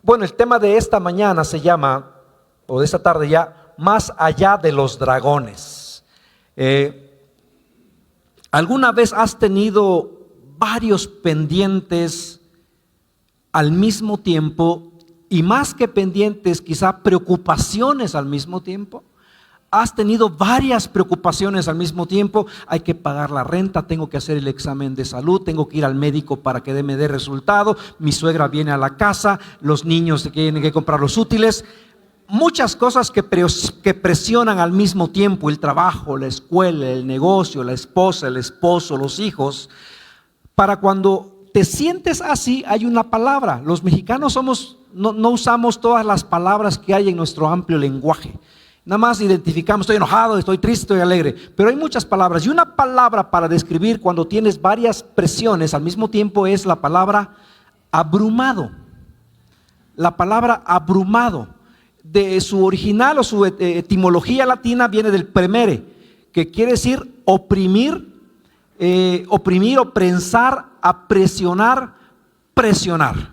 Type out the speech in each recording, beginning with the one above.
Bueno, el tema de esta mañana se llama, o de esta tarde ya, más allá de los dragones. ¿Alguna vez has tenido varios pendientes al mismo tiempo? Y más que pendientes, quizá preocupaciones al mismo tiempo. Has tenido varias preocupaciones al mismo tiempo. Hay que pagar la renta, tengo que hacer el examen de salud, tengo que ir al médico para que me dé resultado. Mi suegra viene a la casa, los niños tienen que comprar los útiles. Muchas cosas que presionan al mismo tiempo: el trabajo, la escuela, el negocio, la esposa, el esposo, los hijos. Para cuando te sientes así, hay una palabra. Los mexicanos no usamos todas las palabras que hay en nuestro amplio lenguaje. Nada más identificamos: estoy enojado, estoy triste, estoy alegre. Pero hay muchas palabras, y una palabra para describir cuando tienes varias presiones al mismo tiempo es la palabra abrumado. La palabra abrumado, de su original o su etimología latina, viene del premere, que quiere decir oprimir, o prensar, apresionar, presionar.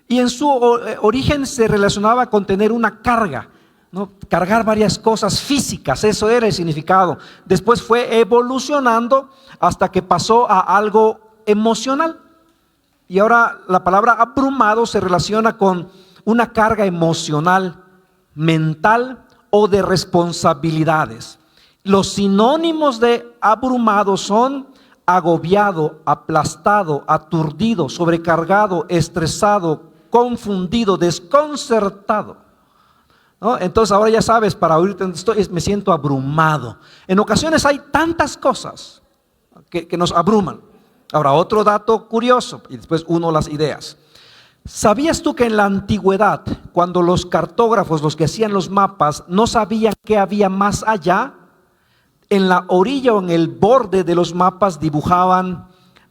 Y en su origen se relacionaba con tener una carga, ¿no? Cargar varias cosas físicas, eso era el significado. Después fue evolucionando hasta que pasó a algo emocional. Y ahora la palabra abrumado se relaciona con una carga emocional, mental o de responsabilidades. Los sinónimos de abrumado son agobiado, aplastado, aturdido, sobrecargado, estresado, confundido, desconcertado, ¿no? Entonces ahora ya sabes, para oírte me siento abrumado. En ocasiones hay tantas cosas que nos abruman. Ahora, otro dato curioso, y después las ideas. ¿Sabías tú que en la antigüedad, cuando los cartógrafos, los que hacían los mapas, no sabían qué había más allá? En la orilla o en el borde de los mapas dibujaban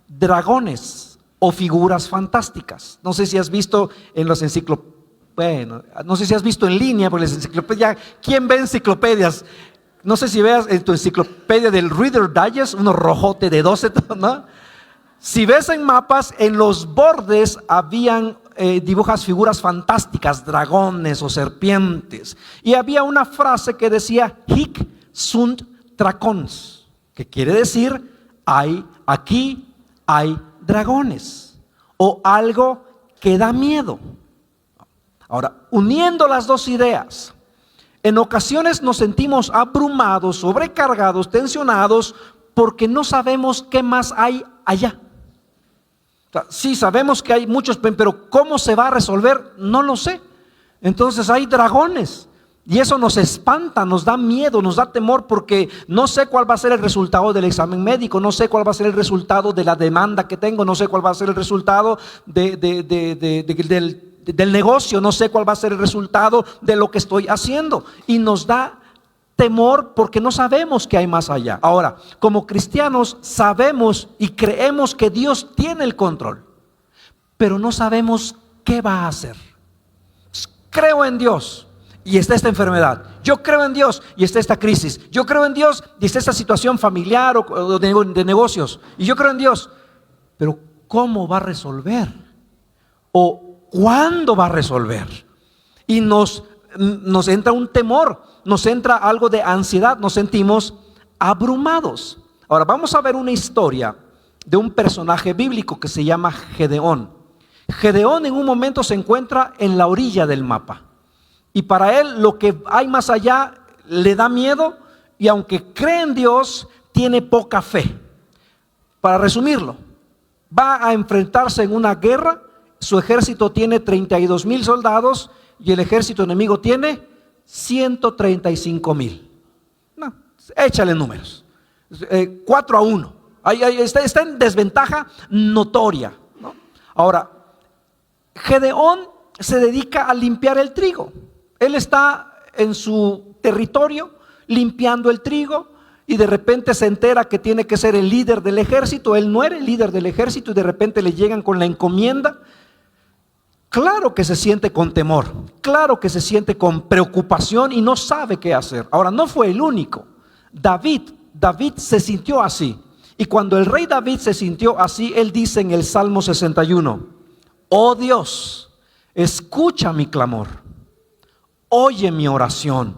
dragones o figuras fantásticas. No sé si has visto en las enciclopedias. Bueno, no sé si has visto en línea, porque las enciclopedias, ¿quién ve enciclopedias? No sé si veas en tu enciclopedia del Reader Digest, uno rojote de 12, ¿no? Si ves en mapas, en los bordes habían dibujas figuras fantásticas, dragones o serpientes. Y había una frase que decía: Hic sunt dracons, que quiere decir: aquí hay dragones, o algo que da miedo. Ahora, uniendo las dos ideas, en ocasiones nos sentimos abrumados, sobrecargados, tensionados, porque no sabemos qué más hay allá. O sea, sí sabemos que hay muchos, pero ¿cómo se va a resolver? No lo sé. Entonces hay dragones, y eso nos espanta, nos da miedo, nos da temor, porque no sé cuál va a ser el resultado del examen médico, no sé cuál va a ser el resultado de la demanda que tengo, no sé cuál va a ser el resultado del negocio, no sé cuál va a ser el resultado de lo que estoy haciendo, y nos da temor porque no sabemos qué hay más allá. Ahora, como cristianos sabemos y creemos que Dios tiene el control, pero no sabemos qué va a hacer. Creo en Dios y está esta enfermedad, yo creo en Dios y está esta crisis, yo creo en Dios y está esta situación familiar o de negocios, y yo creo en Dios, pero ¿cómo va a resolver? ¿O cuándo va a resolver? Y nos entra un temor, nos entra algo de ansiedad, nos sentimos abrumados. Ahora vamos a ver una historia de un personaje bíblico que se llama Gedeón. Gedeón en un momento se encuentra en la orilla del mapa, y para él lo que hay más allá le da miedo, y aunque cree en Dios, tiene poca fe. Para resumirlo, va a enfrentarse en una guerra. Su ejército tiene 32,000 soldados y el ejército enemigo tiene 135,000. No, échale números. 4-1. Está en desventaja notoria, ¿no? Ahora, Gedeón se dedica a limpiar el trigo. Él está en su territorio limpiando el trigo, y de repente se entera que tiene que ser el líder del ejército. Él no era el líder del ejército, y de repente le llegan con la encomienda. Claro que se siente con temor, claro que se siente con preocupación y no sabe qué hacer. Ahora, no fue el único. David se sintió así. Y cuando el rey David se sintió así, él dice en el Salmo 61: oh Dios, Escucha mi clamor, oye mi oración.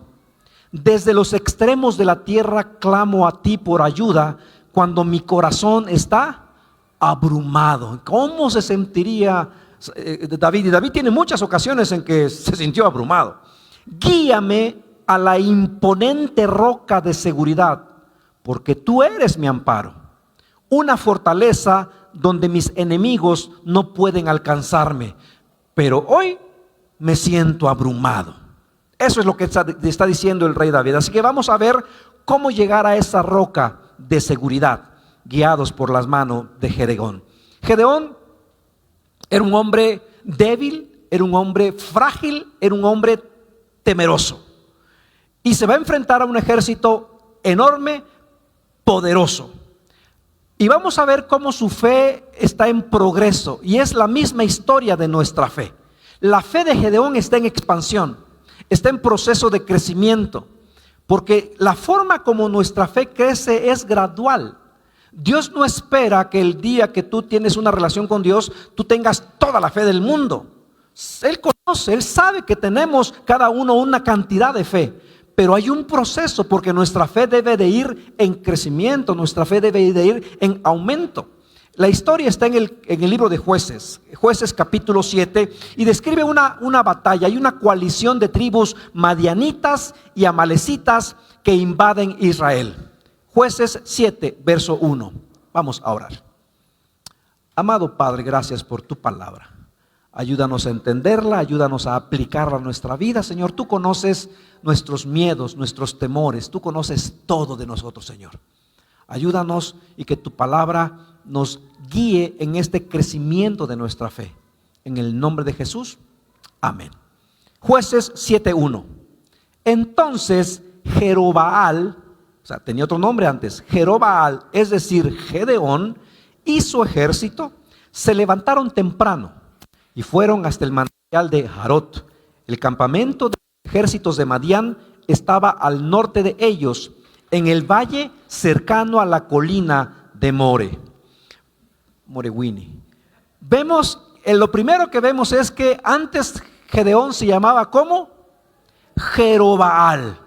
Desde los extremos de la tierra clamo a ti por ayuda cuando mi corazón está abrumado. ¿Cómo se sentiría David? Y David tiene muchas ocasiones en que se sintió abrumado. Guíame a la imponente roca de seguridad, porque tú eres mi amparo, una fortaleza donde mis enemigos no pueden alcanzarme. Pero hoy me siento abrumado. Eso es lo que está diciendo el rey David. Así que vamos a ver cómo llegar a esa roca de seguridad, guiados por las manos de Gedeón. Gedeón era un hombre débil, era un hombre frágil, era un hombre temeroso. Y se va a enfrentar a un ejército enorme, poderoso. Y vamos a ver cómo su fe está en progreso. Y es la misma historia de nuestra fe. La fe de Gedeón está en expansión, está en proceso de crecimiento. Porque la forma como nuestra fe crece es gradual. Dios no espera que el día que tú tienes una relación con Dios, tú tengas toda la fe del mundo. Él conoce, Él sabe que tenemos cada uno una cantidad de fe. Pero hay un proceso, porque nuestra fe debe de ir en crecimiento, nuestra fe debe de ir en aumento. La historia está en el libro de Jueces, Jueces capítulo 7, y describe una batalla. Hay una coalición de tribus madianitas y amalecitas que invaden Israel. Jueces 7, verso 1. Vamos a orar. Amado Padre, gracias por tu palabra. Ayúdanos a entenderla, ayúdanos a aplicarla a nuestra vida, Señor. Tú conoces nuestros miedos, nuestros temores. Tú conoces todo de nosotros, Señor. Ayúdanos y que tu palabra nos guíe en este crecimiento de nuestra fe. En el nombre de Jesús, amén. Jueces 7:1. Entonces Jerobaal, o sea, tenía otro nombre antes, Jerobaal, es decir, Gedeón, y su ejército se levantaron temprano y fueron hasta el manantial de Jarot. El campamento de ejércitos de Madián estaba al norte de ellos, en el valle cercano a la colina de Morewini. Vemos, lo primero que vemos es que antes Gedeón se llamaba ¿cómo? Jerobaal.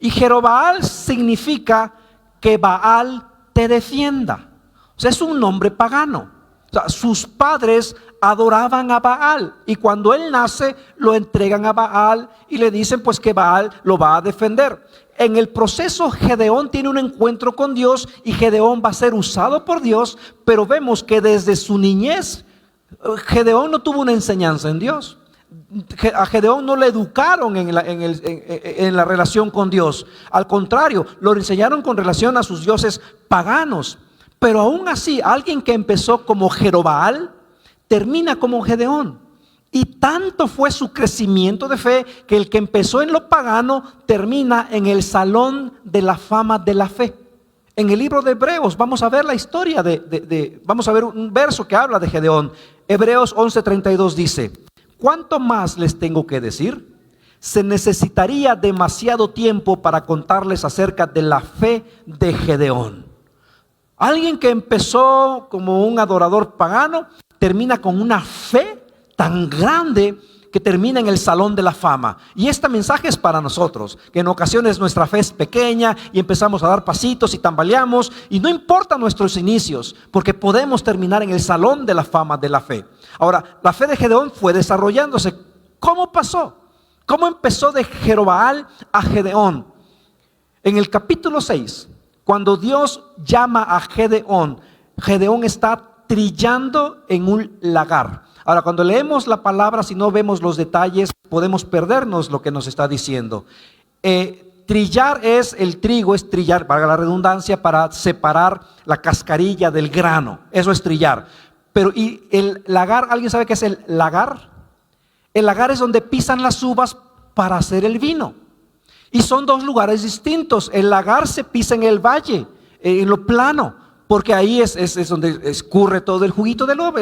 Y Jerobaal significa que Baal te defienda. O sea, es un nombre pagano. O sea, sus padres adoraban a Baal, y cuando él nace lo entregan a Baal y le dicen pues que Baal lo va a defender. En el proceso Gedeón tiene un encuentro con Dios y Gedeón va a ser usado por Dios, pero vemos que desde su niñez Gedeón no tuvo una enseñanza en Dios. A Gedeón no le educaron en la relación con Dios. Al contrario, lo enseñaron con relación a sus dioses paganos. Pero aún así, alguien que empezó como Jerobaal termina como Gedeón. Y tanto fue su crecimiento de fe que el que empezó en lo pagano termina en el salón de la fama de la fe. En el libro de Hebreos vamos a ver la historia vamos a ver un verso que habla de Gedeón. Hebreos 11:32 dice: ¿cuánto más les tengo que decir? Se necesitaría demasiado tiempo para contarles acerca de la fe de Gedeón. Alguien que empezó como un adorador pagano termina con una fe tan grande que termina en el salón de la fama. Y este mensaje es para nosotros, que en ocasiones nuestra fe es pequeña y empezamos a dar pasitos y tambaleamos, y no importa nuestros inicios, porque podemos terminar en el salón de la fama de la fe. Ahora, la fe de Gedeón fue desarrollándose. ¿Cómo pasó? ¿Cómo empezó de Jerobaal a Gedeón? En el capítulo 6, cuando Dios llama a Gedeón, Gedeón está trillando en un lagar. Ahora, cuando leemos la palabra, si no vemos los detalles, podemos perdernos lo que nos está diciendo. Trillar es el trigo, es trillar, valga la redundancia, para separar la cascarilla del grano. Eso es trillar. Pero, ¿y el lagar? ¿Alguien sabe qué es el lagar? El lagar es donde pisan las uvas para hacer el vino. Y son dos lugares distintos. El lagar se pisa en el valle, en lo plano, porque ahí es donde escurre todo el juguito del uva.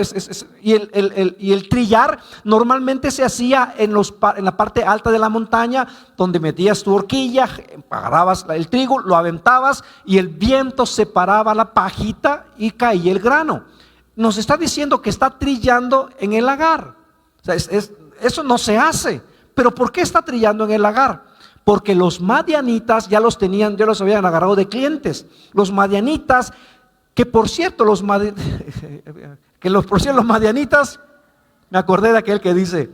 Y el trillar normalmente se hacía en la parte alta de la montaña, donde metías tu horquilla, agarrabas el trigo, lo aventabas y el viento separaba la pajita y caía el grano. Nos está diciendo que está trillando en el lagar. O sea, eso no se hace. Pero ¿por qué está trillando en el lagar? Porque los madianitas ya los habían agarrado de clientes. Los madianitas, que por cierto, los madianitas, me acordé de aquel que dice,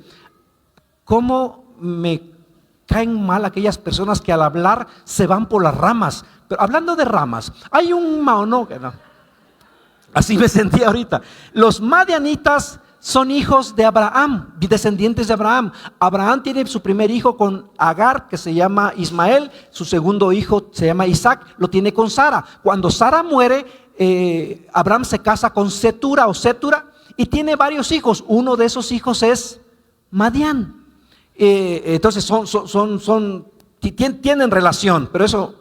¿cómo me caen mal aquellas personas que al hablar se van por las ramas? Pero hablando de ramas, hay un no, así me sentí ahorita. Los madianitas son hijos de Abraham, descendientes de Abraham. Abraham tiene su primer hijo con Agar, que se llama Ismael. Su segundo hijo se llama Isaac, lo tiene con Sara. Cuando Sara muere, Abraham se casa con Setura y tiene varios hijos. Uno de esos hijos es Madián. Entonces tienen relación, pero eso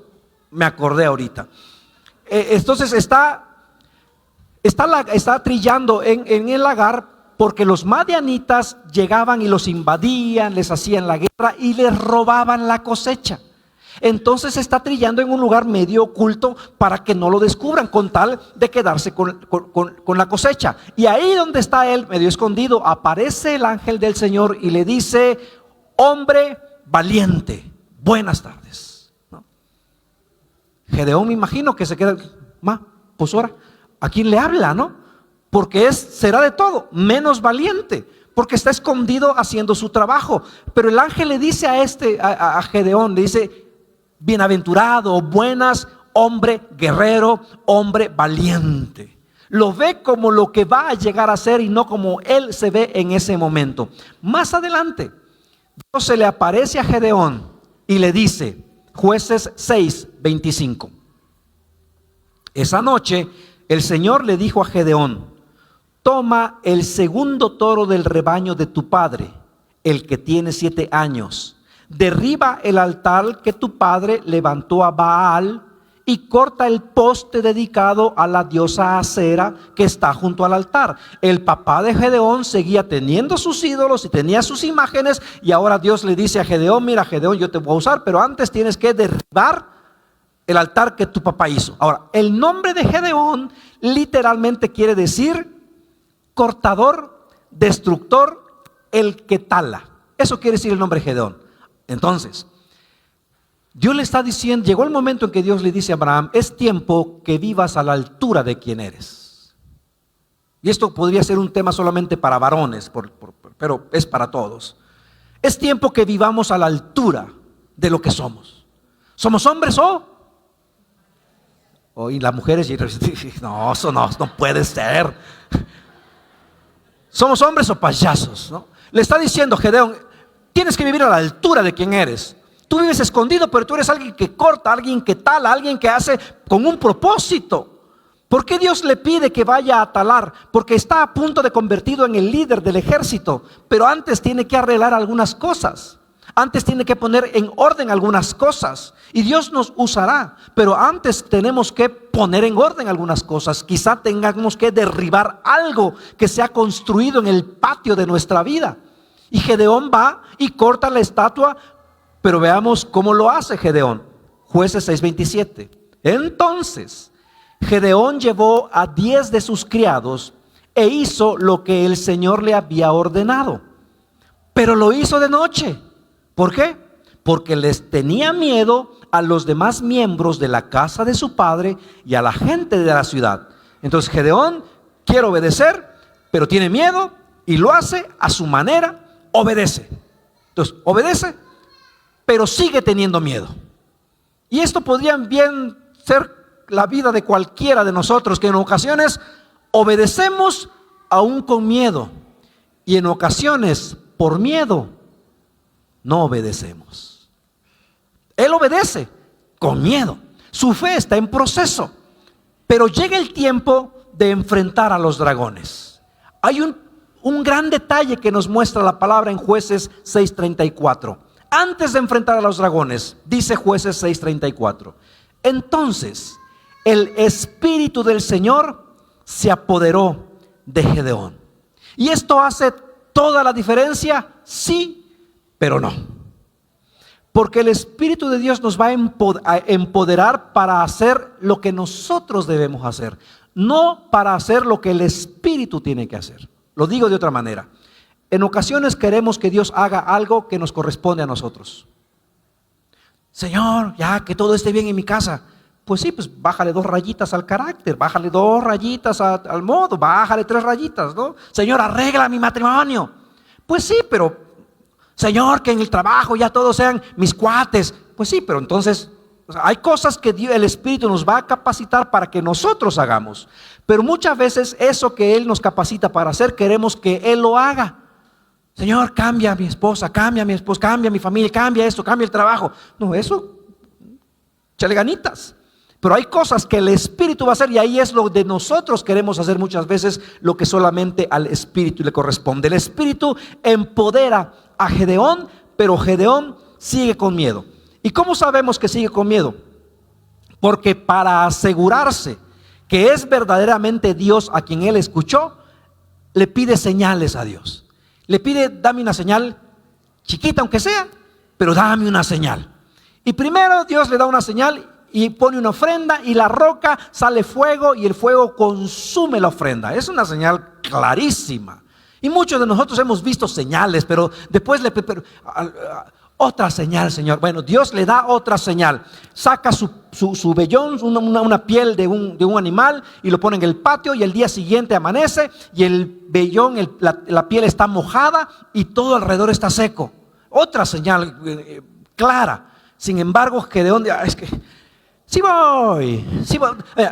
me acordé ahorita. Entonces está trillando en el lagar, porque los madianitas llegaban y los invadían, les hacían la guerra y les robaban la cosecha. Entonces está trillando en un lugar medio oculto para que no lo descubran, con tal de quedarse con la cosecha. Y ahí donde está él, medio escondido, aparece el ángel del Señor y le dice: hombre valiente, buenas tardes, ¿no? Gedeón, me imagino que se queda, pues ahora, ¿a quién le habla, no? Porque será de todo menos valiente, porque está escondido haciendo su trabajo. Pero el ángel le dice a Gedeón, le dice: bienaventurado, buenas, hombre guerrero, hombre valiente. Lo ve como lo que va a llegar a ser y no como él se ve en ese momento. Más adelante, Dios se le aparece a Gedeón y le dice, Jueces 6:25. Esa noche el Señor le dijo a Gedeón: toma el segundo toro del rebaño de tu padre, el que tiene 7 años. Derriba el altar que tu padre levantó a Baal y corta el poste dedicado a la diosa Acera que está junto al altar. El papá de Gedeón seguía teniendo sus ídolos y tenía sus imágenes, y ahora Dios le dice a Gedeón: mira, Gedeón, yo te voy a usar, pero antes tienes que derribar el altar que tu papá hizo. Ahora, el nombre de Gedeón literalmente quiere decir cortador, destructor, el que tala. Eso quiere decir el nombre Gedeón. Entonces, Dios le está diciendo, llegó el momento en que Dios le dice a Abraham: es tiempo que vivas a la altura de quien eres. Y esto podría ser un tema solamente para varones, pero es para todos. Es tiempo que vivamos a la altura de lo que somos. ¿Somos hombres y las mujeres? No, eso no puede ser. ¿Somos hombres o payasos, no? Le está diciendo Gedeón: tienes que vivir a la altura de quien eres. Tú vives escondido, pero tú eres alguien que corta, alguien que tala, alguien que hace con un propósito. ¿Por qué Dios le pide que vaya a talar? Porque está a punto de convertido en el líder del ejército, pero antes tiene que arreglar algunas cosas. Antes tiene que poner en orden algunas cosas, y Dios nos usará, pero antes tenemos que poner en orden algunas cosas. Quizá tengamos que derribar algo que se ha construido en el patio de nuestra vida. Y Gedeón va y corta la estatua, pero veamos cómo lo hace Gedeón. Jueces 6:27. Entonces Gedeón llevó a 10 de sus criados e hizo lo que el Señor le había ordenado, pero lo hizo de noche. ¿Por qué? Porque les tenía miedo a los demás miembros de la casa de su padre y a la gente de la ciudad. Entonces Gedeón quiere obedecer, pero tiene miedo y lo hace a su manera. Obedece. Entonces obedece, pero sigue teniendo miedo. Y esto podría bien ser la vida de cualquiera de nosotros, que en ocasiones obedecemos aún con miedo, y en ocasiones por miedo no obedecemos. Él obedece con miedo. Su fe está en proceso, pero llega el tiempo de enfrentar a los dragones. Hay un gran detalle que nos muestra la palabra en Jueces 6:34. Antes de enfrentar a los dragones, dice Jueces 6:34: entonces el Espíritu del Señor se apoderó de Gedeón. ¿Y esto hace toda la diferencia? Sí, pero no. Porque el Espíritu de Dios nos va a empoderar para hacer lo que nosotros debemos hacer, no para hacer lo que el Espíritu tiene que hacer. Lo digo de otra manera: En ocasiones queremos que Dios haga algo que nos corresponde a nosotros. Señor, ya que todo esté bien en mi casa. Pues sí, pues bájale 2 rayitas al carácter, bájale 2 rayitas al modo, bájale 3 rayitas, ¿no? Señor, arregla mi matrimonio. Pues sí, pero Señor, que en el trabajo ya todos sean mis cuates. Pues sí, pero entonces hay cosas que el Espíritu nos va a capacitar para que nosotros hagamos. Pero muchas veces eso que Él nos capacita para hacer, queremos que Él lo haga. Señor, cambia a mi esposa, cambia a mi esposo, cambia a mi familia, cambia esto, cambia el trabajo. No, eso, échale ganitas. Pero hay cosas que el Espíritu va a hacer, y ahí es lo de nosotros queremos hacer muchas veces, lo que solamente al Espíritu le corresponde. El Espíritu empodera a Gedeón, pero Gedeón sigue con miedo. ¿Y cómo sabemos que sigue con miedo? Porque para asegurarse que es verdaderamente Dios a quien él escuchó, le pide señales a Dios. Le pide, dame una señal, chiquita aunque sea, pero dame una señal. Y primero Dios le da una señal y pone una ofrenda, y la roca sale fuego y el fuego consume la ofrenda. Es una señal clarísima. Y muchos de nosotros hemos visto señales, pero después otra señal, Señor. Bueno, Dios le da otra señal. Saca su vellón, una piel de un animal, y lo pone en el patio, y el día siguiente amanece y el vellón, la piel está mojada y todo alrededor está seco. Otra señal clara. Sin embargo, Gedeón, es que sí voy.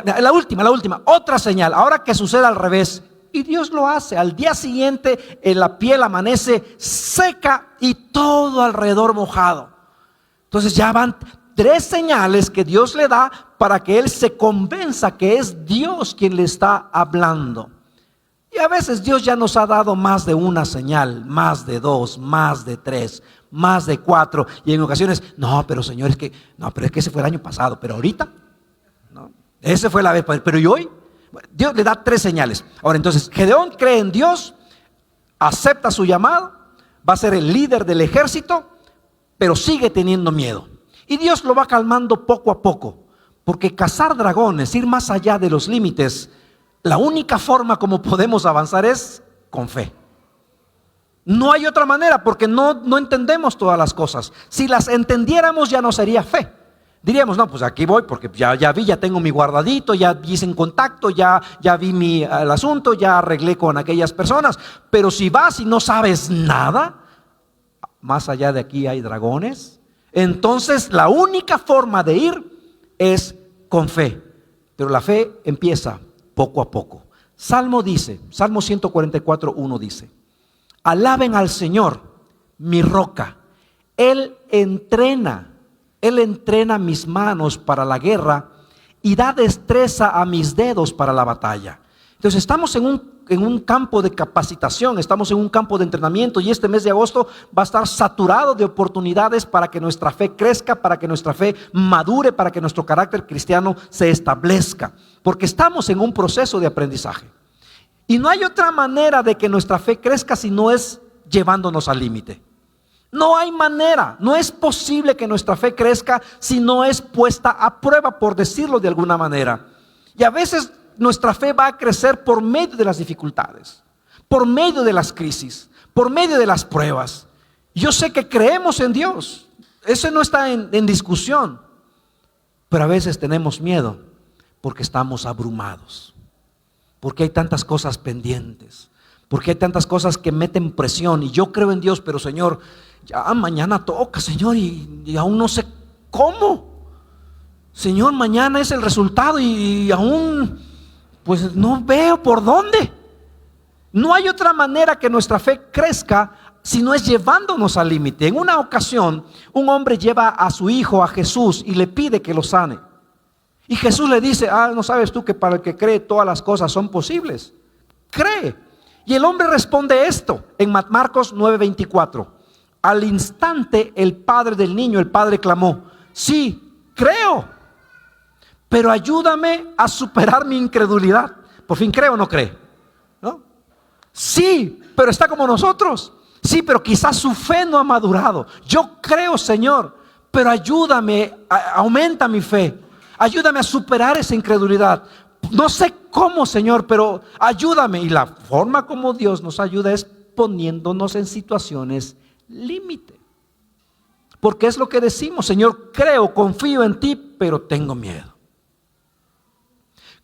La última, otra señal. Ahora que sucede al revés. Y Dios lo hace. Al día siguiente la piel amanece seca y todo alrededor mojado. Entonces ya van 3 señales que Dios le da para que él se convenza que es Dios quien le está hablando. Y a veces Dios ya nos ha dado más de una señal, más de 2, más de 3, más de 4. Y en ocasiones, no, pero Señor, es que ese fue el año pasado, pero ahorita, no, ese fue la vez, pero ¿y hoy? Dios le da 3 señales. Ahora entonces, Gedeón cree en Dios, acepta su llamado, va a ser el líder del ejército, pero sigue teniendo miedo. Y Dios lo va calmando poco a poco, porque cazar dragones, ir más allá de los límites, la única forma como podemos avanzar es con fe. No hay otra manera, porque no entendemos todas las cosas. Si las entendiéramos ya no sería fe. Diríamos, no, pues aquí voy porque ya vi, ya tengo mi guardadito, ya hice en contacto, ya vi el asunto, ya arreglé con aquellas personas. Pero si vas y no sabes nada, más allá de aquí hay dragones, entonces la única forma de ir es con fe. Pero la fe empieza poco a poco. Salmo 144:1 dice: alaben al Señor, mi roca. Él entrena mis manos para la guerra y da destreza a mis dedos para la batalla. Entonces estamos en un campo de capacitación, estamos en un campo de entrenamiento, y este mes de agosto va a estar saturado de oportunidades para que nuestra fe crezca, para que nuestra fe madure, para que nuestro carácter cristiano se establezca, porque estamos en un proceso de aprendizaje. Y no hay otra manera de que nuestra fe crezca si no es llevándonos al límite. No hay manera, no es posible que nuestra fe crezca si no es puesta a prueba, por decirlo de alguna manera. Y a veces nuestra fe va a crecer por medio de las dificultades, por medio de las crisis, por medio de las pruebas. Yo sé que creemos en Dios, eso no está en discusión, pero a veces tenemos miedo porque estamos abrumados, porque hay tantas cosas pendientes, porque hay tantas cosas que meten presión. Y yo creo en Dios, pero Señor, ya mañana toca, Señor, y aún no sé cómo. Señor, mañana es el resultado y aún pues no veo por dónde. No hay otra manera que nuestra fe crezca si no es llevándonos al límite. En una ocasión, un hombre lleva a su hijo a Jesús y le pide que lo sane. Y Jesús le dice: ¿no sabes tú que para el que cree todas las cosas son posibles? Cree. Y el hombre responde esto en Marcos 9:24. Al instante el padre del niño, el padre clamó: sí, creo, pero ayúdame a superar mi incredulidad. Por fin cree o no cree, ¿no? Sí, pero está como nosotros. Sí, pero quizás su fe no ha madurado. Yo creo, Señor, pero ayúdame, aumenta mi fe. Ayúdame a superar esa incredulidad. No sé cómo, Señor, pero ayúdame. Y la forma como Dios nos ayuda es poniéndonos en situaciones límite. Porque es lo que decimos: Señor, creo, confío en ti, pero tengo miedo.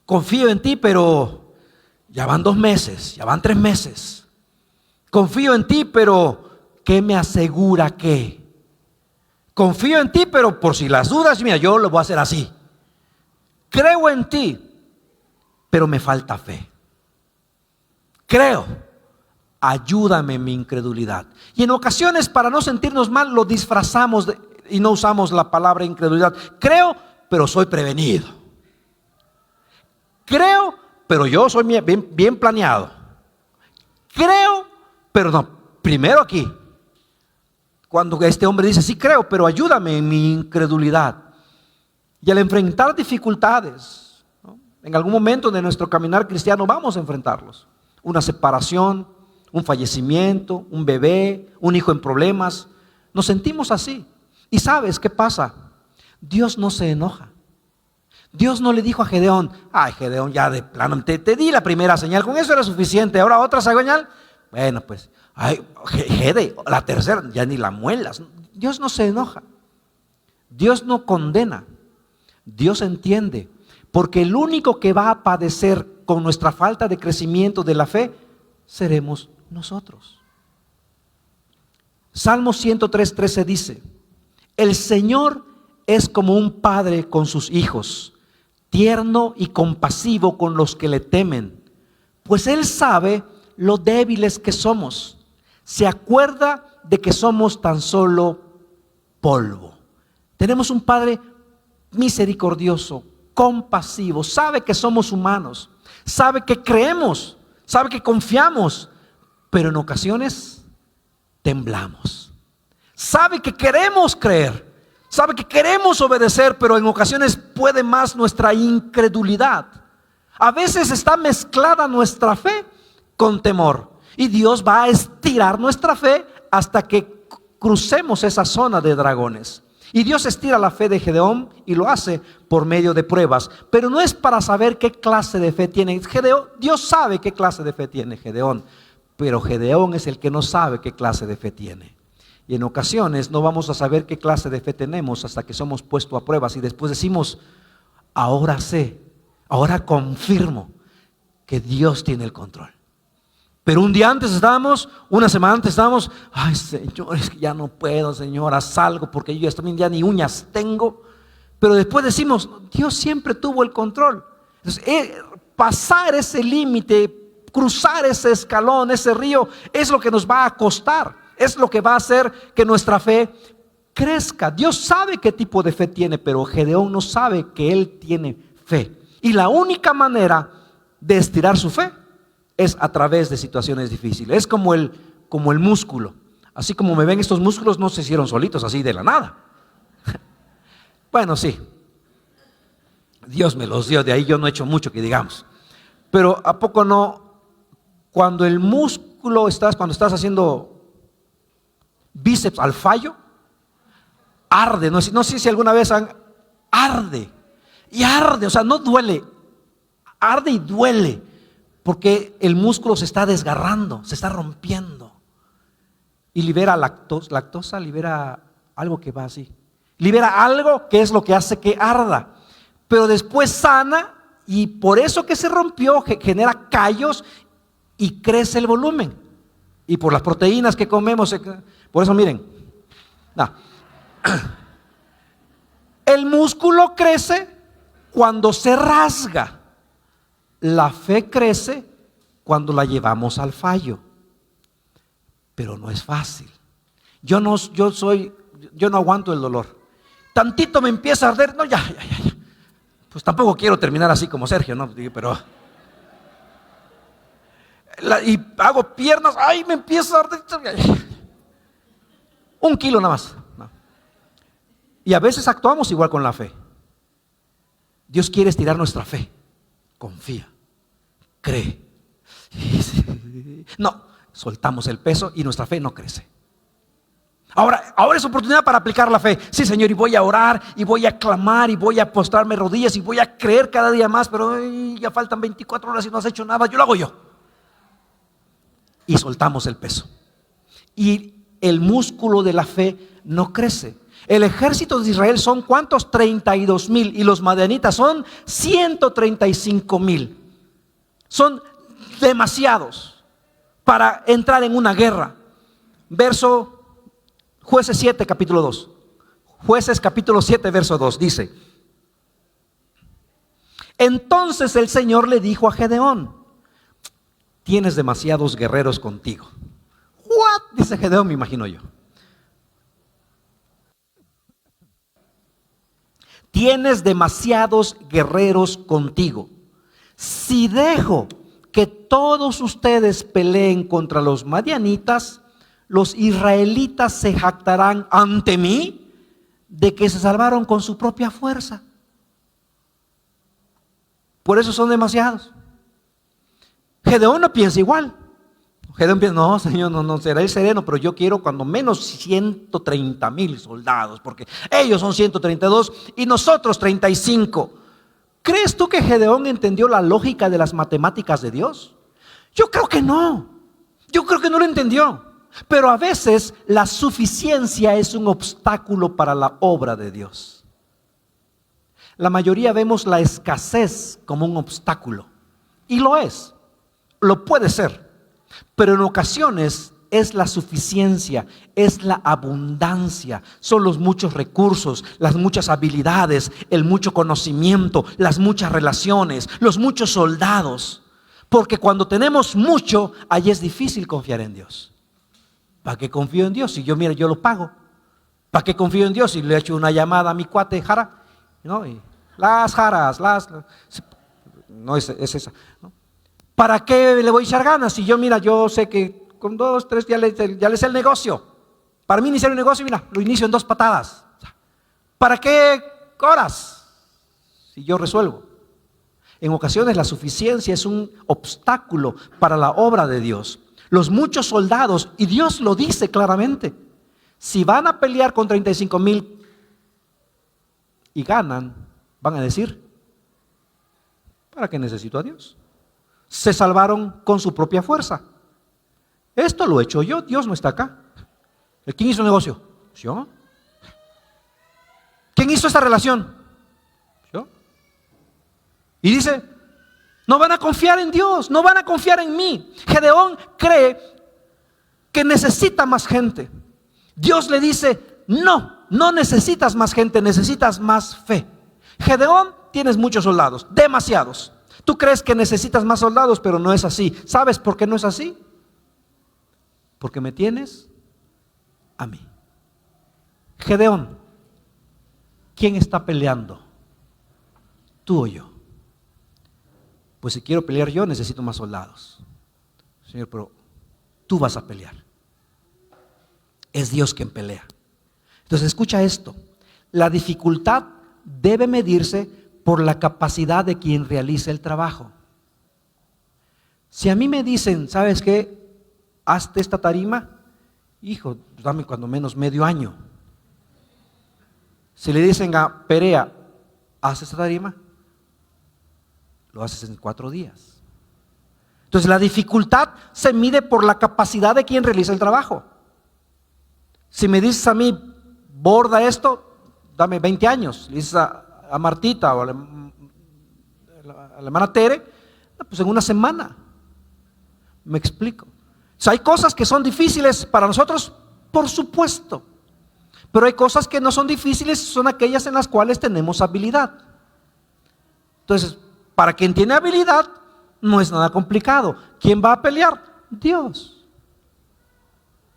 Confío en ti, pero ya van 2 meses, ya van 3 meses. Confío en ti, pero ¿qué me asegura que? Confío en ti, pero por si las dudas, mira, yo lo voy a hacer así. Creo en ti, pero me falta fe. Creo, ayúdame en mi incredulidad. Y en ocasiones, para no sentirnos mal, lo disfrazamos y no usamos la palabra incredulidad. Creo, pero soy prevenido. Creo, pero yo soy bien planeado. Creo, pero no, primero aquí. Cuando este hombre dice: sí creo, pero ayúdame en mi incredulidad. Y al enfrentar dificultades, ¿no?, en algún momento de nuestro caminar cristiano vamos a enfrentarlos. Una separación, un fallecimiento, un bebé, un hijo en problemas. Nos sentimos así. ¿Y sabes qué pasa? Dios no se enoja. Dios no le dijo a Gedeón: ay, Gedeón, ya de plano, te di la primera señal, con eso era suficiente, ahora otra señal. Bueno, pues, ay, Gede, la tercera, ya ni la muelas. Dios no se enoja. Dios no condena. Dios entiende. Porque el único que va a padecer con nuestra falta de crecimiento de la fe seremos nosotros. Salmo 103:13 dice: el Señor es como un padre con sus hijos, tierno y compasivo con los que le temen, pues Él sabe lo débiles que somos. Se acuerda de que somos tan solo polvo. Tenemos un Padre misericordioso, compasivo, sabe que somos humanos, sabe que creemos, sabe que confiamos, pero en ocasiones temblamos. Sabe que queremos creer, sabe que queremos obedecer, pero en ocasiones puede más nuestra incredulidad. A veces está mezclada nuestra fe con temor, y Dios va a estirar nuestra fe hasta que crucemos esa zona de dragones. Y Dios estira la fe de Gedeón y lo hace por medio de pruebas, pero no es para saber qué clase de fe tiene Gedeón. Dios sabe qué clase de fe tiene Gedeón, pero Gedeón es el que no sabe qué clase de fe tiene. Y en ocasiones no vamos a saber qué clase de fe tenemos hasta que somos puestos a pruebas y después decimos: ahora sé, ahora confirmo que Dios tiene el control. Pero un día antes estábamos, una semana antes estábamos: ay, Señor, es que ya no puedo, Señor, haz algo porque yo ya ni uñas tengo. Pero después decimos: Dios siempre tuvo el control. Entonces, pasar ese límite, cruzar ese escalón, ese río, es lo que nos va a costar, es lo que va a hacer que nuestra fe crezca. Dios sabe qué tipo de fe tiene, pero Gedeón no sabe que él tiene fe. Y la única manera de estirar su fe es a través de situaciones difíciles. Es como el músculo. Así como me ven, estos músculos no se hicieron solitos así de la nada. Bueno, sí, Dios me los dio, de ahí yo no he hecho mucho que digamos. Pero ¿a poco no? Cuando el músculo cuando estás haciendo bíceps al fallo, arde. No sé si alguna vez arde. Y arde, o sea, no duele, arde y duele. Porque el músculo se está desgarrando, se está rompiendo. Y libera lactosa, libera algo que va así. Libera algo que es lo que hace que arda. Pero después sana, y por eso que se rompió genera callos y crece el volumen. Y por las proteínas que comemos, por eso miren. No. El músculo crece cuando se rasga. La fe crece cuando la llevamos al fallo, pero no es fácil. Yo no aguanto el dolor. Tantito me empieza a arder, no, ya. Pues tampoco quiero terminar así como Sergio, ¿no? Pero y hago piernas, ay, me empieza a arder. 1 kilo nada más. No. Y a veces actuamos igual con la fe. Dios quiere estirar nuestra fe. Confía, cree. No, soltamos el peso y nuestra fe no crece. Ahora es oportunidad para aplicar la fe. Sí, Señor, y voy a orar, y voy a clamar, y voy a postrarme rodillas, y voy a creer cada día más. Pero ya faltan 24 horas y no has hecho nada, yo lo hago yo. y soltamos el peso. Y el músculo de la fe no crece. El ejército de Israel son ¿cuántos? 32,000, y los madianitas son 135,000. Son demasiados para entrar en una guerra. Verso Jueces 7, capítulo 2. Jueces capítulo 7, verso 2 dice: entonces el Señor le dijo a Gedeón: tienes demasiados guerreros contigo. ¿What? Dice Gedeón, me imagino yo. Tienes demasiados guerreros contigo. Si dejo que todos ustedes peleen contra los madianitas, los israelitas se jactarán ante mí de que se salvaron con su propia fuerza. Por eso son demasiados. Gedeón no piensa igual. Gedeón piensa: no, Señor, no será el sereno, pero yo quiero cuando menos 130,000 soldados, porque ellos son 132 y nosotros 35. ¿Crees tú que Gedeón entendió la lógica de las matemáticas de Dios? Yo creo que no. Yo creo que no lo entendió. Pero a veces la suficiencia es un obstáculo para la obra de Dios. La mayoría vemos la escasez como un obstáculo, y lo es, lo puede ser. Pero en ocasiones es la suficiencia, es la abundancia, son los muchos recursos, las muchas habilidades, el mucho conocimiento, las muchas relaciones, los muchos soldados. Porque cuando tenemos mucho, ahí es difícil confiar en Dios. ¿Para qué confío en Dios? Si yo, mira, yo lo pago. ¿Para qué confío en Dios? Si le he hecho una llamada a mi cuate Jara, ¿no? Y las jaras, no es esa, ¿no? ¿Para qué le voy a echar ganas? Si yo, mira, yo sé que con 2, 3 ya le sé el negocio. Para mí iniciar un negocio, mira, lo inicio en 2 patadas. ¿Para qué horas? Si yo resuelvo. En ocasiones la suficiencia es un obstáculo para la obra de Dios. Los muchos soldados, y Dios lo dice claramente, si van a pelear con 35,000 y ganan, van a decir: ¿para qué necesito a Dios? Se salvaron con su propia fuerza. Esto lo he hecho yo, Dios no está acá. ¿Quién hizo el negocio? Yo. ¿Quién hizo esta relación? Yo. Y dice: no van a confiar en Dios, no van a confiar en mí. Gedeón cree que necesita más gente. Dios le dice: no necesitas más gente, necesitas más fe. Gedeón, tienes muchos soldados, demasiados. Tú crees que necesitas más soldados, pero no es así. ¿Sabes por qué no es así? Porque me tienes a mí. Gedeón, ¿quién está peleando? ¿Tú o yo? Pues si quiero pelear yo, necesito más soldados. Señor, pero tú vas a pelear. Es Dios quien pelea. Entonces escucha esto: la dificultad debe medirse por la capacidad de quien realiza el trabajo. Si a mí me dicen: ¿sabes qué? Hazte esta tarima, hijo, dame cuando menos medio año. Si le dicen a Perea: haz esta tarima, lo haces en 4 días. Entonces la dificultad se mide por la capacidad de quien realiza el trabajo. Si me dices a mí: borda esto, dame 20 años. Le dices a Martita o a la hermana Tere, pues en 1 semana. Me explico. O sea, hay cosas que son difíciles para nosotros, por supuesto, pero hay cosas que no son difíciles, son aquellas en las cuales tenemos habilidad. Entonces, para quien tiene habilidad, no es nada complicado. ¿Quién va a pelear? Dios.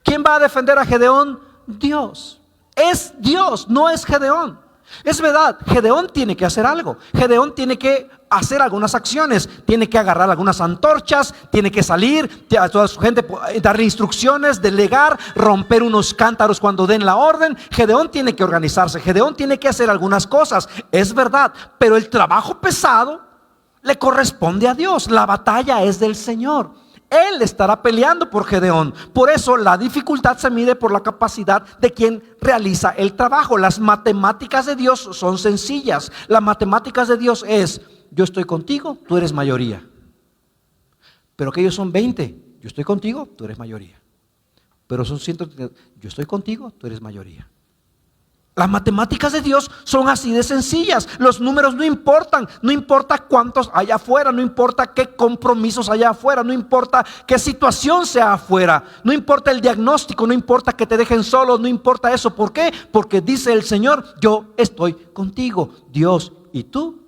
¿Quién va a defender a Gedeón? Dios. Es Dios, no es Gedeón. Es verdad, Gedeón tiene que hacer algo. Gedeón tiene que hacer algunas acciones. Tiene que agarrar algunas antorchas, tiene que salir a toda su gente, darle instrucciones, delegar, romper unos cántaros cuando den la orden. Gedeón tiene que organizarse, Gedeón tiene que hacer algunas cosas. Es verdad, pero el trabajo pesado le corresponde a Dios. La batalla es del Señor. Él estará peleando por Gedeón. Por eso la dificultad se mide por la capacidad de quien realiza el trabajo. Las matemáticas de Dios son sencillas. Las matemáticas de Dios es: yo estoy contigo, tú eres mayoría. Pero que ellos son 20 yo estoy contigo, tú eres mayoría. Pero son 130, yo estoy contigo, tú eres mayoría. Las matemáticas de Dios son así de sencillas. Los números no importan. No importa cuántos hay afuera. No importa qué compromisos haya afuera. No importa qué situación sea afuera. No importa el diagnóstico. No importa que te dejen solo. No importa eso. ¿Por qué? Porque dice el Señor, yo estoy contigo. Dios y tú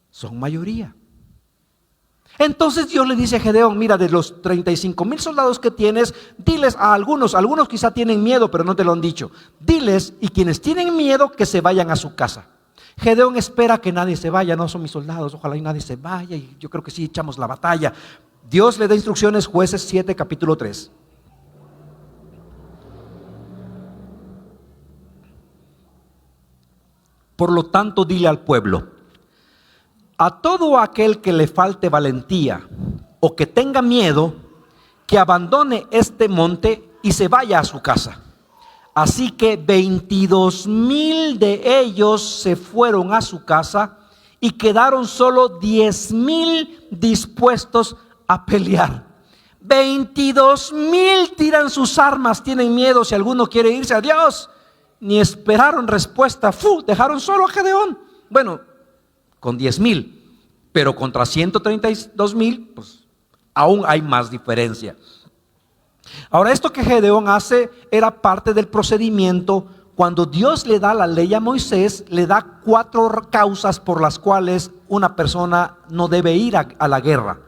son mayoría. Entonces Dios le dice a Gedeón, mira, de los 35,000 soldados que tienes, diles a algunos quizá tienen miedo, pero no te lo han dicho. Diles, y quienes tienen miedo, que se vayan a su casa. Gedeón espera que nadie se vaya, no son mis soldados, ojalá y nadie se vaya, y yo creo que sí echamos la batalla. Dios le da instrucciones, Jueces 7, capítulo 3. Por lo tanto, dile al pueblo: a todo aquel que le falte valentía o que tenga miedo, que abandone este monte y se vaya a su casa. Así que 22,000 de ellos se fueron a su casa y quedaron solo 10,000 dispuestos a pelear. 22,000 tiran sus armas, tienen miedo si alguno quiere irse. A Dios ni esperaron respuesta. Dejaron solo a Gedeón. Bueno, con 10,000, pero contra 132,000, pues aún hay más diferencia. Ahora, esto que Gedeón hace era parte del procedimiento. Cuando Dios le da la ley a Moisés, le da 4 causas por las cuales una persona no debe ir a la guerra.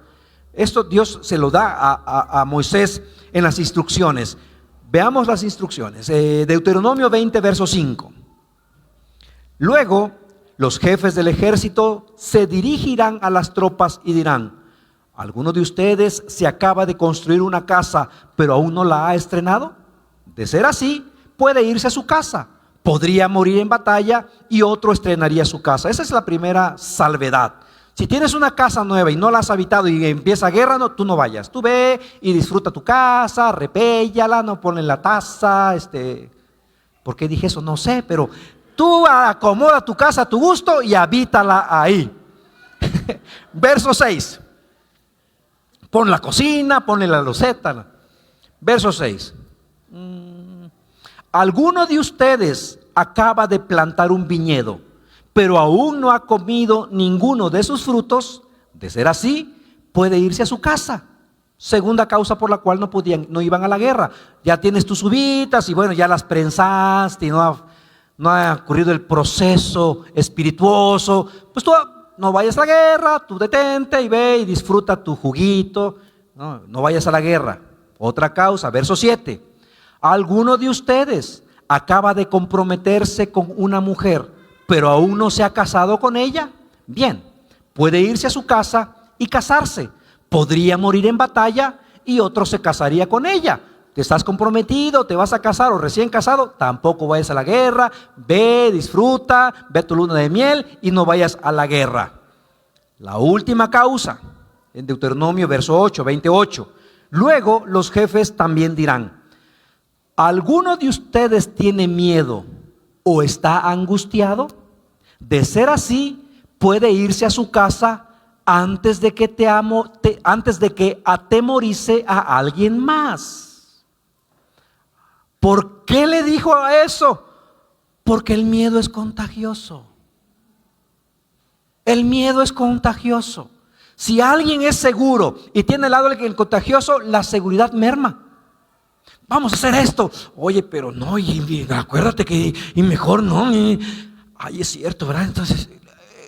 Esto Dios se lo da a Moisés en las instrucciones. Veamos las instrucciones. Deuteronomio 20, verso 5. Luego, los jefes del ejército se dirigirán a las tropas y dirán: ¿alguno de ustedes se acaba de construir una casa, pero aún no la ha estrenado? De ser así, puede irse a su casa. Podría morir en batalla y otro estrenaría su casa. Esa es la primera salvedad. Si tienes una casa nueva y no la has habitado y empieza guerra, no, tú no vayas. Tú ve y disfruta tu casa, repéllala, no ponle la taza. ¿Por qué dije eso? No sé, pero tú acomoda tu casa a tu gusto y habítala ahí. Verso 6. Pon la cocina, ponle la loseta. Verso 6. Alguno de ustedes acaba de plantar un viñedo, pero aún no ha comido ninguno de sus frutos. De ser así, puede irse a su casa. Segunda causa por la cual no iban a la guerra. Ya tienes tus uvitas y bueno, ya las prensaste y no ha ocurrido el proceso espirituoso. Pues tú no vayas a la guerra, tú detente y ve y disfruta tu juguito. No vayas a la guerra. Otra causa, verso 7. Alguno de ustedes acaba de comprometerse con una mujer, pero aún no se ha casado con ella. Bien, puede irse a su casa y casarse. Podría morir en batalla y otro se casaría con ella. Te estás comprometido, te vas a casar o recién casado, tampoco vayas a la guerra. Ve, disfruta, ve tu luna de miel y no vayas a la guerra. La última causa, en Deuteronomio verso 8, 28. Luego los jefes también dirán: ¿alguno de ustedes tiene miedo o está angustiado? De ser así, puede irse a su casa antes de que atemorice a alguien más. ¿Por qué le dijo eso? Porque el miedo es contagioso. El miedo es contagioso. Si alguien es seguro y tiene al lado el contagioso, la seguridad merma. Vamos a hacer esto. Oye, pero no, y acuérdate que y mejor no. Ay, es cierto, ¿verdad? Entonces,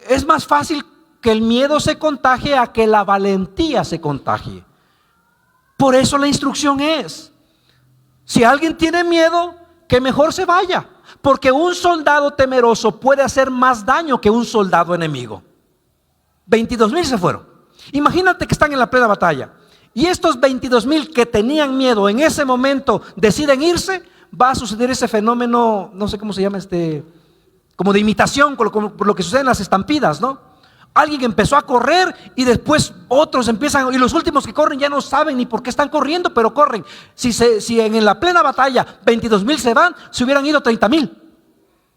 es más fácil que el miedo se contagie a que la valentía se contagie. Por eso la instrucción es: si alguien tiene miedo, que mejor se vaya, porque un soldado temeroso puede hacer más daño que un soldado enemigo. 22,000 se fueron. Imagínate que están en la plena batalla y estos 22,000 que tenían miedo en ese momento deciden irse. Va a suceder ese fenómeno, no sé cómo se llama, como de imitación, por lo que sucede en las estampidas, ¿no? Alguien empezó a correr y después otros empiezan, y los últimos que corren ya no saben ni por qué están corriendo, pero corren. Si en la plena batalla 22,000 se van, se hubieran ido 30,000.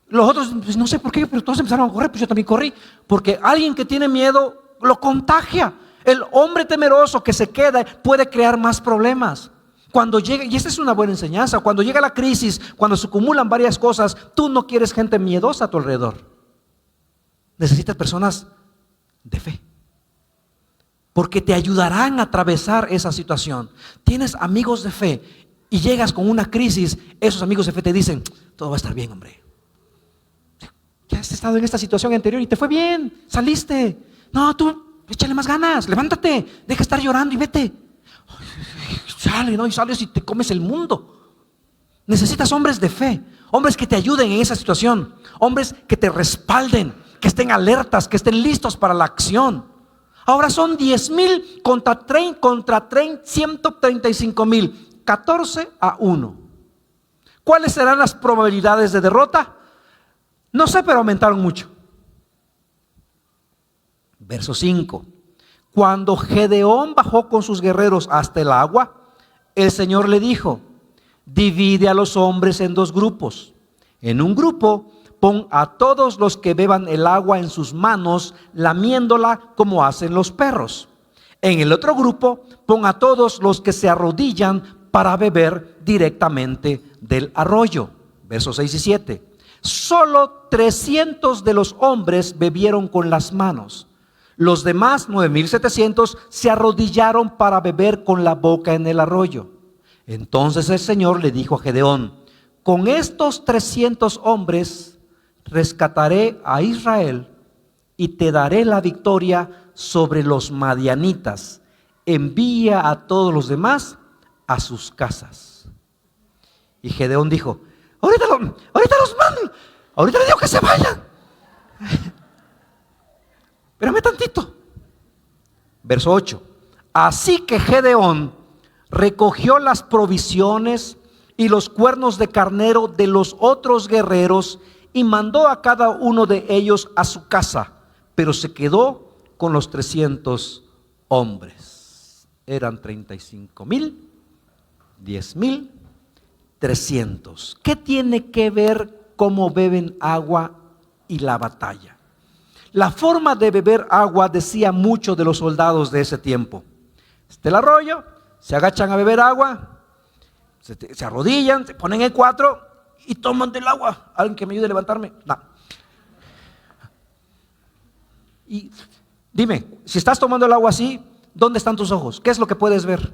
Los otros, pues no sé por qué, pero todos empezaron a correr, pues yo también corrí. Porque alguien que tiene miedo lo contagia. El hombre temeroso que se queda puede crear más problemas. Cuando llega, y esta es una buena enseñanza, cuando llega la crisis, cuando se acumulan varias cosas, tú no quieres gente miedosa a tu alrededor. Necesitas personas de fe, porque te ayudarán a atravesar esa situación. Tienes amigos de fe y llegas con una crisis, esos amigos de fe te dicen, todo va a estar bien, hombre. Ya has estado en esta situación anterior y te fue bien, saliste. No, tú échale más ganas, levántate, deja de estar llorando y vete. Sale, ¿no? Y sales y te comes el mundo. Necesitas hombres de fe, hombres que te ayuden en esa situación, hombres que te respalden, que estén alertas, que estén listos para la acción. Ahora son 10,000 contra 135,000, 14-1. ¿Cuáles serán las probabilidades de derrota? No sé, pero aumentaron mucho. Verso 5. Cuando Gedeón bajó con sus guerreros hasta el agua, el Señor le dijo: divide a los hombres en 2 grupos. En un grupo pon a todos los que beban el agua en sus manos, lamiéndola como hacen los perros. En el otro grupo pon a todos los que se arrodillan para beber directamente del arroyo. Versos 6 y 7. Solo 300 de los hombres bebieron con las manos. Los demás 9,700 se arrodillaron para beber con la boca en el arroyo. Entonces el Señor le dijo a Gedeón: con estos 300 hombres rescataré a Israel y te daré la victoria sobre los madianitas. Envía a todos los demás a sus casas. Y Gedeón dijo: ahorita los mando, ahorita le digo que se vayan. Espérame tantito. Verso 8. Así que Gedeón recogió las provisiones y los cuernos de carnero de los otros guerreros y mandó a cada uno de ellos a su casa, pero se quedó con los 300 hombres. Eran 35,000, 10,000, 300. ¿Qué tiene que ver cómo beben agua y la batalla? La forma de beber agua decía mucho de los soldados de ese tiempo. Está el arroyo, se agachan a beber agua, se arrodillan, se ponen en 4 y toman del agua. ¿Alguien que me ayude a levantarme? No. Y dime, si estás tomando el agua así, ¿dónde están tus ojos? ¿Qué es lo que puedes ver?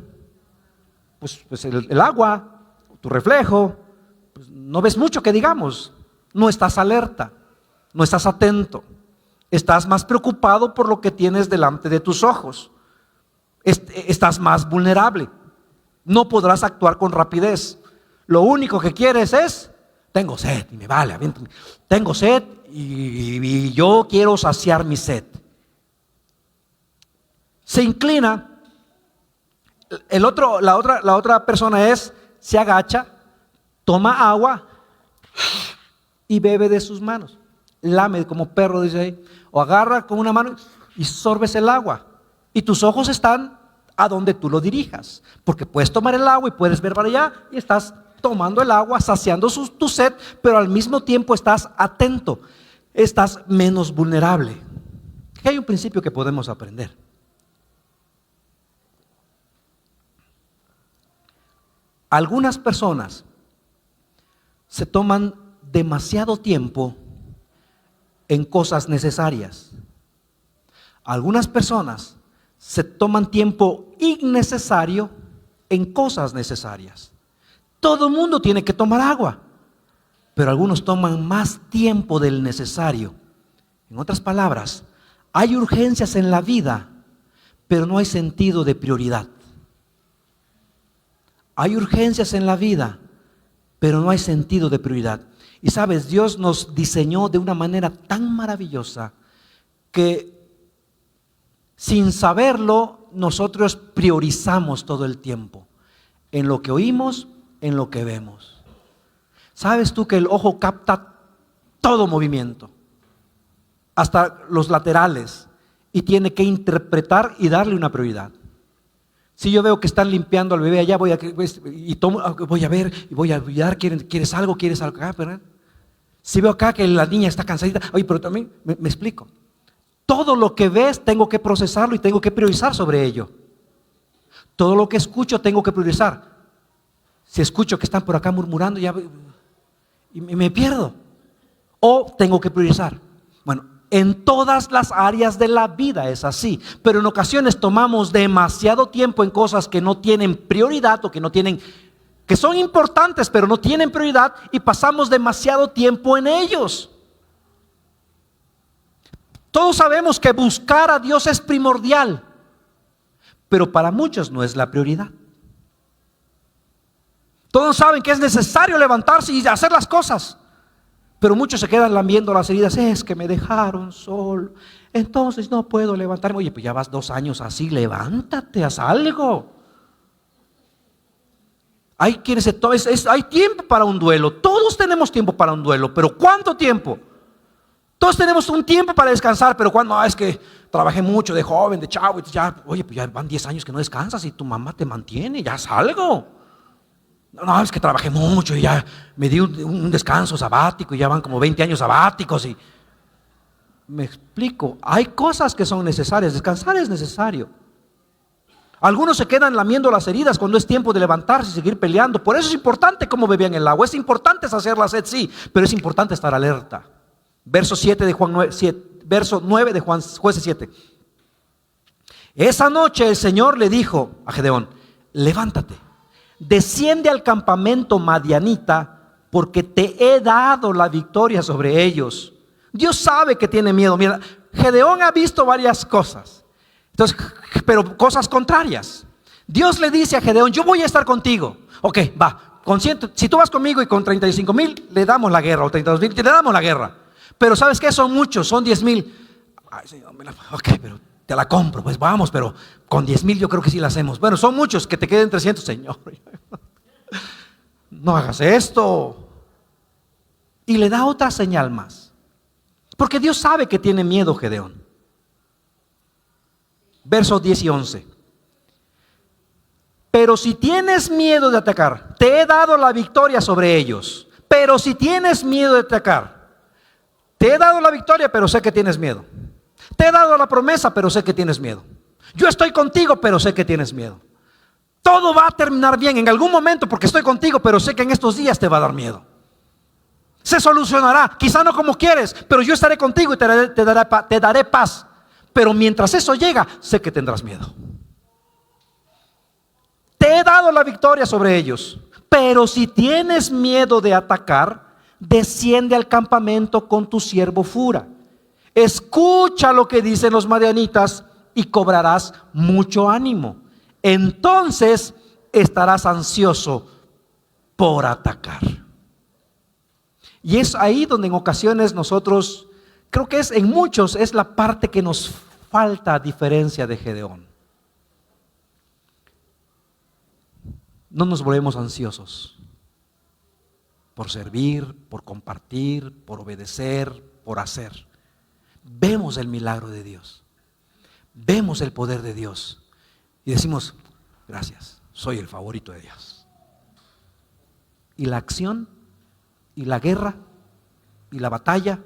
Pues el agua, tu reflejo. Pues no ves mucho que digamos. No estás alerta, no estás atento. Estás más preocupado por lo que tienes delante de tus ojos. Estás más vulnerable. No podrás actuar con rapidez. Lo único que quieres es: tengo sed y me vale, aviéntame. Tengo sed y yo quiero saciar mi sed. Se inclina. La otra persona se agacha, toma agua y bebe de sus manos. Lame como perro, dice ahí. O agarra con una mano y sorbes el agua. Y tus ojos están a donde tú lo dirijas. Porque puedes tomar el agua y puedes ver para allá y estás tomando el agua, saciando tu sed, pero al mismo tiempo estás atento. Estás menos vulnerable. Aquí hay un principio que podemos aprender. Algunas personas se toman demasiado tiempo en cosas necesarias. Algunas personas se toman tiempo innecesario en cosas necesarias. Todo el mundo tiene que tomar agua, pero algunos toman más tiempo del necesario. En otras palabras, hay urgencias en la vida, pero no hay sentido de prioridad. Hay urgencias en la vida, pero no hay sentido de prioridad. Y sabes, Dios nos diseñó de una manera tan maravillosa que sin saberlo nosotros priorizamos todo el tiempo en lo que oímos, en lo que vemos. ¿Sabes tú que el ojo capta todo movimiento, hasta los laterales, y tiene que interpretar y darle una prioridad? Si yo veo que están limpiando al bebé allá, voy a ver y voy a ayudar. ¿Quieres algo? ¿Quieres algo acá? ¿Verdad? Si veo acá que la niña está cansadita, oye, pero también me explico. Todo lo que ves tengo que procesarlo y tengo que priorizar sobre ello. Todo lo que escucho tengo que priorizar. Si escucho que están por acá murmurando y me pierdo. O tengo que priorizar. Bueno, en todas las áreas de la vida es así. Pero en ocasiones tomamos demasiado tiempo en cosas que no tienen prioridad o que son importantes pero no tienen prioridad, y pasamos demasiado tiempo en ellos. Todos sabemos que buscar a Dios es primordial, pero para muchos no es la prioridad. Todos saben que es necesario levantarse y hacer las cosas, pero muchos se quedan lamiendo las heridas. Es que me dejaron solo, entonces no puedo levantarme. Oye, pues ya vas 2 años así, levántate, haz algo. Hay quienes hay tiempo para un duelo. Todos tenemos tiempo para un duelo, pero ¿cuánto tiempo? Todos tenemos un tiempo para descansar, pero cuando es que trabajé mucho de joven, de chavo, oye, pues ya van 10 años que no descansas y tu mamá te mantiene, ya haz algo. No, es que trabajé mucho y ya me di un descanso sabático y ya van como 20 años sabáticos. Y me explico, hay cosas que son necesarias, descansar es necesario. Algunos se quedan lamiendo las heridas cuando es tiempo de levantarse y seguir peleando. Por eso es importante cómo bebían el agua, es importante saciar la sed, sí, pero es importante estar alerta. Verso 9 de Jueces 7. Esa noche el Señor le dijo a Gedeón: levántate, desciende al campamento madianita, porque te he dado la victoria sobre ellos. Dios sabe que tiene miedo. Mira, Gedeón ha visto varias cosas, entonces, pero cosas contrarias. Dios le dice a Gedeón: yo voy a estar contigo. Ok, va, si tú vas conmigo y con 35,000 le damos la guerra, o 32,000 le damos la guerra. Pero ¿sabes qué? Son muchos, son 10,000. Ay, Señor, ok, pero te la compro, pues vamos, pero con 10,000 yo creo que sí la hacemos. Bueno, son muchos, que te queden 300, Señor. No hagas esto. Y le da otra señal más, porque Dios sabe que tiene miedo Gedeón. Versos 10 y 11. Pero si tienes miedo de atacar, te he dado la victoria sobre ellos. Pero si tienes miedo de atacar, te he dado la victoria, pero sé que tienes miedo. Te he dado la promesa, pero sé que tienes miedo. Yo estoy contigo, pero sé que tienes miedo. Todo va a terminar bien en algún momento porque estoy contigo, pero sé que en estos días te va a dar miedo. Se solucionará, quizá no como quieres, pero yo estaré contigo y te daré paz. Pero mientras eso llega, sé que tendrás miedo. Te he dado la victoria sobre ellos, pero si tienes miedo de atacar, desciende al campamento con tu siervo Fura. Escucha lo que dicen los madianitas y cobrarás mucho ánimo. Entonces estarás ansioso por atacar. Y es ahí donde en ocasiones nosotros, creo que en muchos es la parte que nos falta, a diferencia de Gedeón. No nos volvemos ansiosos por servir, por compartir, por obedecer, por hacer. Vemos el milagro de Dios, vemos el poder de Dios y decimos: gracias, soy el favorito de Dios. Y la acción, y la guerra, y la batalla,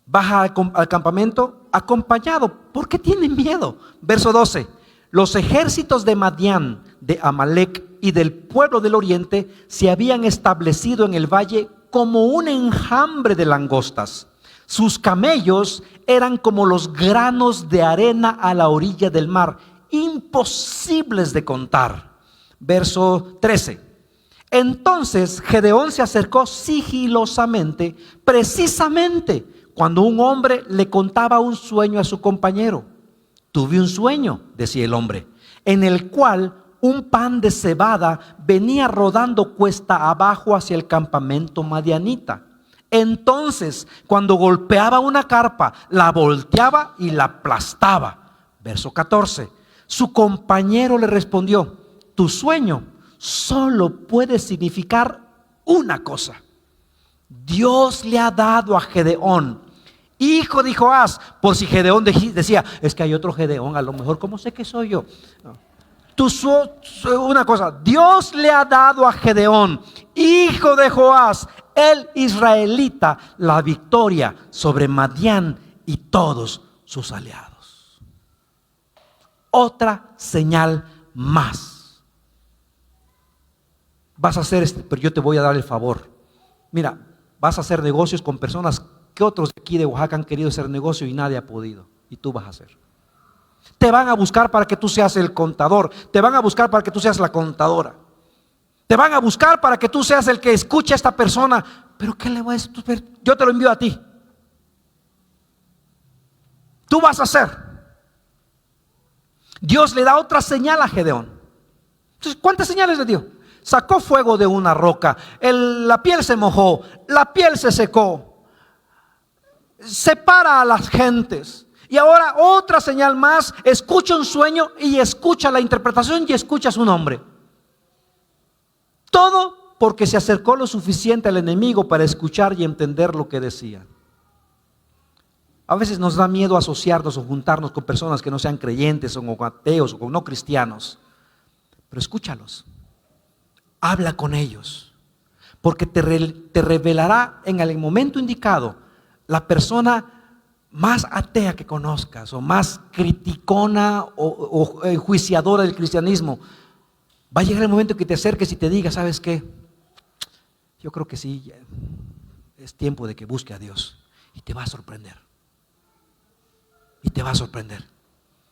baja al campamento acompañado, porque tiene miedo. Verso 12. Los ejércitos de Madián, de Amalec y del pueblo del oriente se habían establecido en el valle como un enjambre de langostas. Sus camellos eran como los granos de arena a la orilla del mar, imposibles de contar. Verso 13. Entonces Gedeón se acercó sigilosamente, precisamente cuando un hombre le contaba un sueño a su compañero. Tuve un sueño, decía el hombre, en el cual un pan de cebada venía rodando cuesta abajo hacia el campamento madianita. Entonces, cuando golpeaba una carpa, la volteaba y la aplastaba. Verso 14. Su compañero le respondió: tu sueño solo puede significar una cosa. Dios le ha dado a Gedeón, hijo de Joás. Por si Gedeón decía: es que hay otro Gedeón, a lo mejor, ¿cómo sé que soy yo? No. Una cosa, Dios le ha dado a Gedeón, hijo de Joás, el israelita la victoria sobre Madián y todos sus aliados. Otra señal más. Vas a hacer pero yo te voy a dar el favor. Mira, vas a hacer negocios con personas que otros de aquí de Oaxaca han querido hacer negocio y nadie ha podido. Y tú vas a hacer. Te van a buscar para que tú seas el contador. Te van a buscar para que tú seas la contadora. Te van a buscar para que tú seas el que escuche a esta persona. ¿Pero qué le voy a decir? Yo te lo envío a ti. Tú vas a hacer. Dios le da otra señal a Gedeón. Entonces, ¿cuántas señales le dio? Sacó fuego de una roca, la piel se mojó, la piel se secó, separa a las gentes. Y ahora otra señal más, escucha un sueño y escucha la interpretación y escucha su nombre. Todo porque se acercó lo suficiente al enemigo para escuchar y entender lo que decía. A veces nos da miedo asociarnos o juntarnos con personas que no sean creyentes o ateos o no cristianos. Pero escúchalos, habla con ellos, porque te revelará en el momento indicado la persona más atea que conozcas o más criticona o enjuiciadora del cristianismo. Va a llegar el momento que te acerques y te diga, ¿sabes qué? Yo creo que sí, es tiempo de que busque a Dios. Y te va a sorprender. Y te va a sorprender.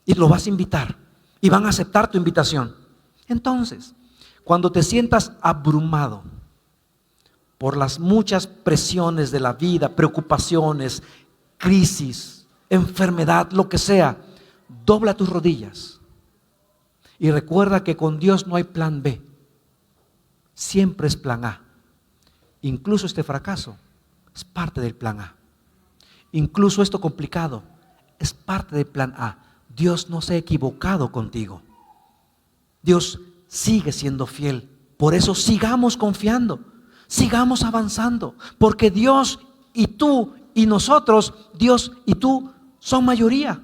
Y lo vas a invitar. Y van a aceptar tu invitación. Entonces, cuando te sientas abrumado por las muchas presiones de la vida, preocupaciones, crisis, enfermedad, lo que sea, dobla tus rodillas y recuerda que con Dios no hay plan B, siempre es plan A. Incluso este fracaso es parte del plan A. Incluso esto complicado es parte del plan A. Dios no se ha equivocado contigo. Dios sigue siendo fiel. Por eso sigamos confiando, sigamos avanzando, porque Dios y tú y nosotros, Dios y tú son mayoría.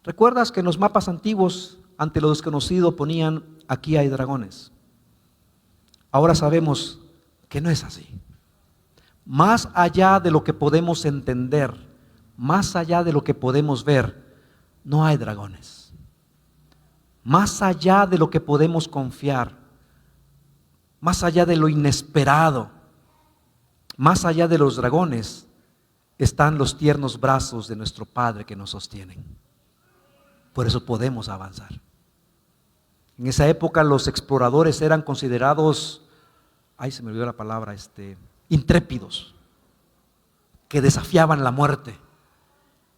¿Recuerdas que en los mapas antiguos ante lo desconocido ponían aquí hay dragones? Ahora sabemos que no es así. Más allá de lo que podemos entender, más allá de lo que podemos ver, no hay dragones. Más allá de lo que podemos confiar, más allá de lo inesperado, más allá de los dragones, están los tiernos brazos de nuestro Padre que nos sostienen. Por eso podemos avanzar. En esa época los exploradores eran considerados, se me olvidó la palabra, intrépidos, que desafiaban la muerte,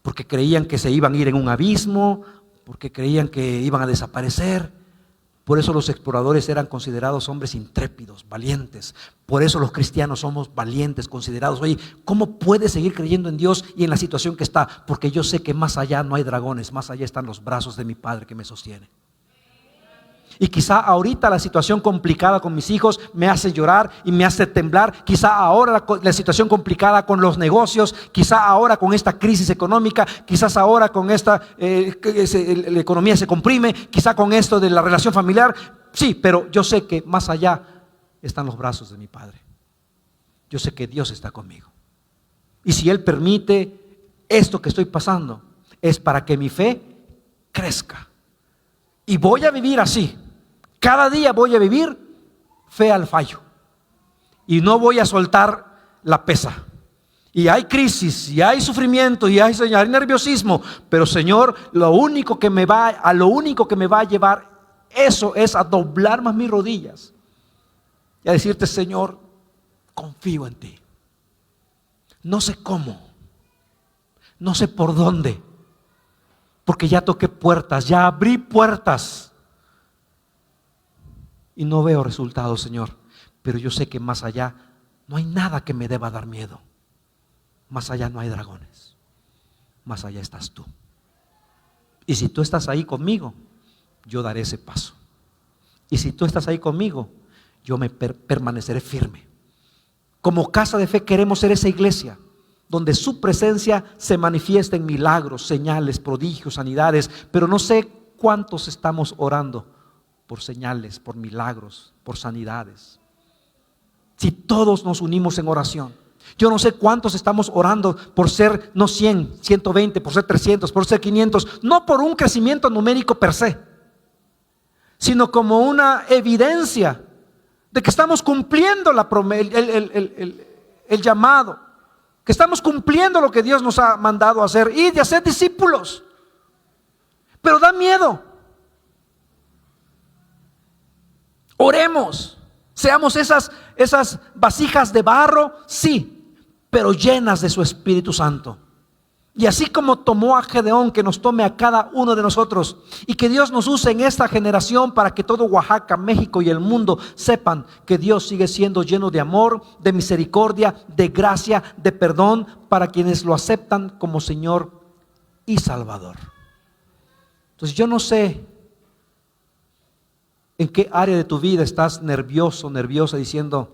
porque creían que se iban a ir en un abismo, porque creían que iban a desaparecer. Por eso los exploradores eran considerados hombres intrépidos, valientes. Por eso los cristianos somos valientes, considerados. Oye, ¿cómo puedes seguir creyendo en Dios y en la situación que está? Porque yo sé que más allá no hay dragones, más allá están los brazos de mi Padre que me sostiene. Y quizá ahorita la situación complicada con mis hijos me hace llorar y me hace temblar. Quizá ahora la situación complicada con los negocios, quizá ahora con esta crisis económica, quizás ahora con esta la economía se comprime, quizá con esto de la relación familiar. Sí, pero yo sé que más allá están los brazos de mi Padre. Yo sé que Dios está conmigo. Y si Él permite esto que estoy pasando, es para que mi fe crezca. Y voy a vivir así. Cada día voy a vivir fe al fallo. Y no voy a soltar la pesa. Y hay crisis, y hay sufrimiento, y hay nerviosismo. Pero Señor, a lo único que me va a llevar eso es a doblar más mis rodillas. Y a decirte, Señor, confío en ti. No sé cómo. No sé por dónde. Porque ya toqué puertas, ya abrí puertas y no veo resultados, Señor. Pero yo sé que más allá no hay nada que me deba dar miedo. Más allá no hay dragones. Más allá estás tú. Y si tú estás ahí conmigo, yo daré ese paso. Y si tú estás ahí conmigo, yo me permaneceré firme. Como casa de fe queremos ser esa iglesia donde su presencia se manifiesta en milagros, señales, prodigios, sanidades. Pero no sé cuántos estamos orando por señales, por milagros, por sanidades. si todos nos unimos en oración. Yo no sé cuántos estamos orando por ser no 100, 120, por ser 300, por ser 500, no por un crecimiento numérico per se, sino como una evidencia de que estamos cumpliendo el llamado, que estamos cumpliendo lo que Dios nos ha mandado a hacer y de hacer discípulos. Pero da miedo. Oremos, seamos esas vasijas de barro, sí, pero llenas de su Espíritu Santo. Y así como tomó a Gedeón, que nos tome a cada uno de nosotros, y que Dios nos use en esta generación para que todo Oaxaca, México y el mundo sepan que Dios sigue siendo lleno de amor, de misericordia, de gracia, de perdón para quienes lo aceptan como Señor y Salvador. Entonces yo no sé en qué área de tu vida estás nervioso, nerviosa, diciendo,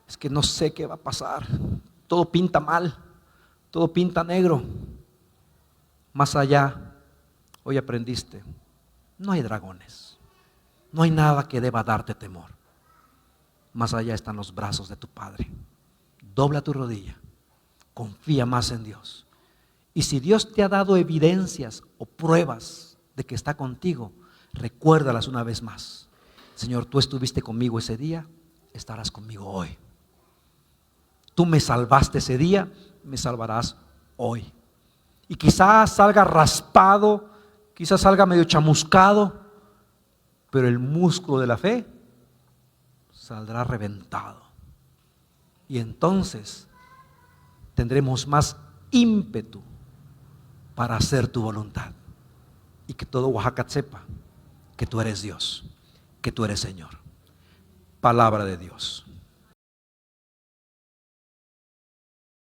es que no sé qué va a pasar, todo pinta mal, todo pinta negro. Más allá, hoy aprendiste, no hay dragones, no hay nada que deba darte temor. Más allá están los brazos de tu Padre. Dobla tu rodilla, confía más en Dios. Y si Dios te ha dado evidencias o pruebas de que está contigo, recuérdalas una vez más. Señor, tú estuviste conmigo ese día, estarás conmigo hoy. Tú me salvaste ese día, me salvarás hoy. Y quizás salga raspado, quizás salga medio chamuscado, pero el músculo de la fe saldrá reventado. Y entonces tendremos más ímpetu para hacer tu voluntad. Y que todo Oaxaca sepa que tú eres Dios, que tú eres Señor. Palabra de Dios.